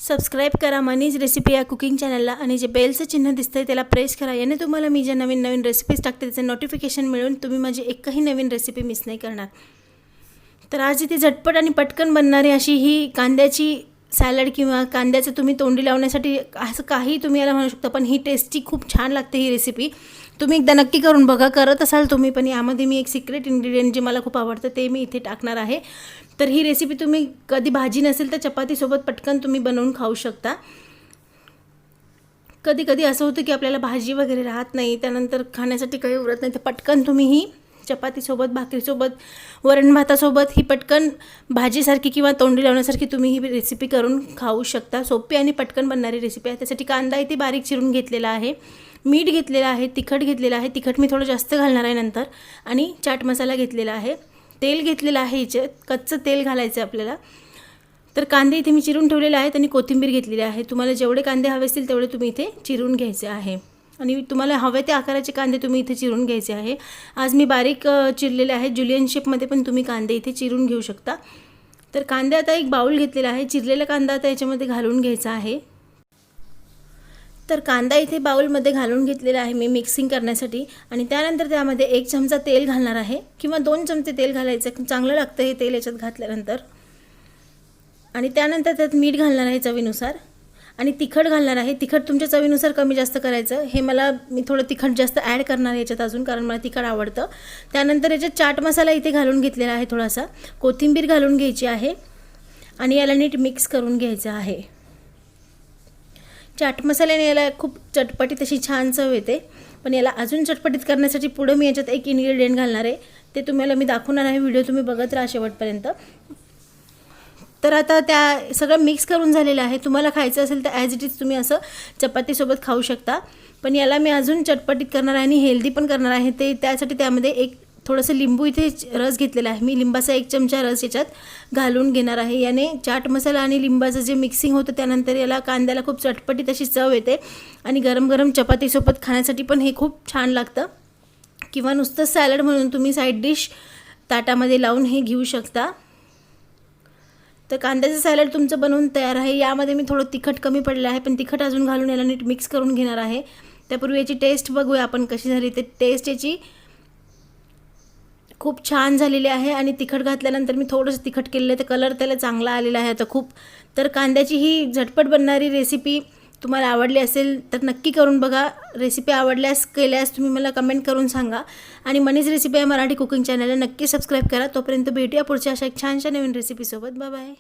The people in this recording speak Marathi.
सबस्क्राईब करा मनीज रेसिपी या कुकिंग चॅनलला आणि जे बेलचं चिन्ह दिसतंय त्याला प्रेस करा. याने तुम्हाला मी ज्या नवीन नवीन रेसिपीज टाकते त्याचे नोटिफिकेशन मिळून तुम्ही माझी एकही नवीन रेसिपी मिस नाही करणार. तर आज इथे झटपट आणि पटकन बनणारी अशी ही कांद्याची सॅलड किंवा कांद्याचं तुम्ही तोंडी लावण्यासाठी असं काही तुम्ही याला म्हणू शकता, पण ही टेस्टी खूप छान लागते ही रेसिपी. तुम्ही एकदा नक्की करून बघा, करत असाल तुम्ही पण. यामध्ये मी एक सिक्रेट इन्ग्रेडियंट जे मला खूप आवडतं ते मी इथे टाकणार आहे. तर ही रेसिपी तुम्ही कधी भाजी नसेल तर चपातीसोबत पटकन तुम्ही बनवून खाऊ शकता. कधी कधी असं होतं की आपल्याला भाजी वगैरे राहत नाही, त्यानंतर खाण्यासाठी काही उरत नाही, तर पटकन तुम्ही ही चपातीसोबत, भाकरीसोबत, वरण भातासोबत ही पटकन भाजीसारखी किंवा तोंडी लावण्यासारखी तुम्ही ही रेसिपी करून खाऊ शकता. सोपी आणि पटकन बनणारी रेसिपी आहे. त्यासाठी कांदा इथे बारीक चिरून घेतलेला आहे, मीठ घेतलेलं आहे, तिखट घेतलेलं आहे, तिखट मी थोडं जास्त घालणार आहे नंतर, आणि चाट मसाला घेतलेला आहे, तेल घेतलेलं आहे, याच्यात कच्चं तेल घालायचं आहे आपल्याला. तर कांदे इथे मी चिरून ठेवलेले आहेत आणि कोथिंबीर घेतलेली आहे. तुम्हाला जेवढे कांदे हवे असतील तेवढे तुम्ही इथे चिरून घ्यायचे आहे आणि तुम्हाला हवे त्या आकाराचे कांदे तुम्ही इथे चिरून घ्यायचे आहे. आज मी बारीक चिरलेले आहेत, जुलियन शेपमध्ये पण तुम्ही कांदे इथे चिरून घेऊ शकता. तर कांदे आता एक बाउल घेतलेला आहे, चिरलेला कांदा आता याच्यामध्ये घालून घ्यायचा आहे. तर कांदा इथे बाउलमध्ये घालून घेतलेला आहे मी मिक्सिंग करण्यासाठी, आणि त्यानंतर त्यामध्ये 1 चमचा तेल घालणार आहे किंवा 2 चमचे तेल घालायचं, चांगलं लागतं हे तेल याच्यात घातल्यानंतर. आणि त्यानंतर त्यात मीठ घालणार आहे चवीनुसार, आणि तिखट घालणार आहे. तिखट तुमच्या चवीनुसार कमी जास्त करायचं. मी थोडं तिखट जास्त ॲड करणार आहे याच्यात अजून, कारण मला तिखट आवडतं. त्यानंतर याच्यात चाट मसाला इथे घालून घेतलेला आहे, थोडासा कोथिंबीर घालून घ्यायची आहे आणि याला नीट मिक्स करून घ्यायचं आहे. चाट मसाल्याने याला खूप चटपटीत अशी छान चव येते, पण याला अजून चटपटीत करण्यासाठी पुढं मी याच्यात एक इन्ग्रेडियंट घालणार आहे, ते तुम्हाला मी दाखवणार आहे. व्हिडिओ तुम्ही बघत राहा शेवटपर्यंत. तर आता त्या सगळं मिक्स करून झालेलं आहे. तुम्हाला खायचं असेल तर ॲज इट इज तुम्ही असं चपातीसोबत खाऊ शकता, पण याला मी अजून चटपटीत करणार आहे आणि हेल्दी पण करणार आहे. त्यासाठी त्यामध्ये एक थोडंसं लिंबू इथे रस घेतलेला आहे मी, लिंबाचा 1 चमचा रस याच्यात घालून घेणार आहे. याने चाट मसाला आणि लिंबाचं जे मिक्सिंग होतं त्यानंतर याला कांद्याला खूप चटपटीत अशी चव येते आणि गरम गरम चपातीसोबत खाण्यासाठी पण हे खूप छान लागतं, किंवा नुसतं सॅलड म्हणून तुम्ही साईड डिश ताटामध्ये लावून हे घेऊ शकता. तर कांद्याचं सॅलड तुमचं बनवून तयार आहे. यामध्ये मी थोडं तिखट कमी पडलं आहे, पण तिखट अजून घालून याला नीट मिक्स करून घेणार आहे. त्यापूर्वी याची टेस्ट बघूया आपण कशी झाली. ते टेस्ट याची खूप छान झालेली आहे, आणि तिखट घातल्यानंतर मी थोडंसं तिखट केलेलं आहे, तर कलर त्याला चांगला आलेला आहे आता खूप. तर कांद्याची ही झटपट बनणारी रेसिपी तुम्हाला आवडली असेल तर नक्की करून बघा. रेसिपी केल्यास तुम्ही मला कमेंट करून सांगा, आणि मनीज रेसिपी या मराठी कुकिंग चॅनलला नक्की सबस्क्राईब करा. तोपर्यंत भेटूया पुढच्या अशा एक छानशा नवीन रेसिपीसोबत. Bye bye.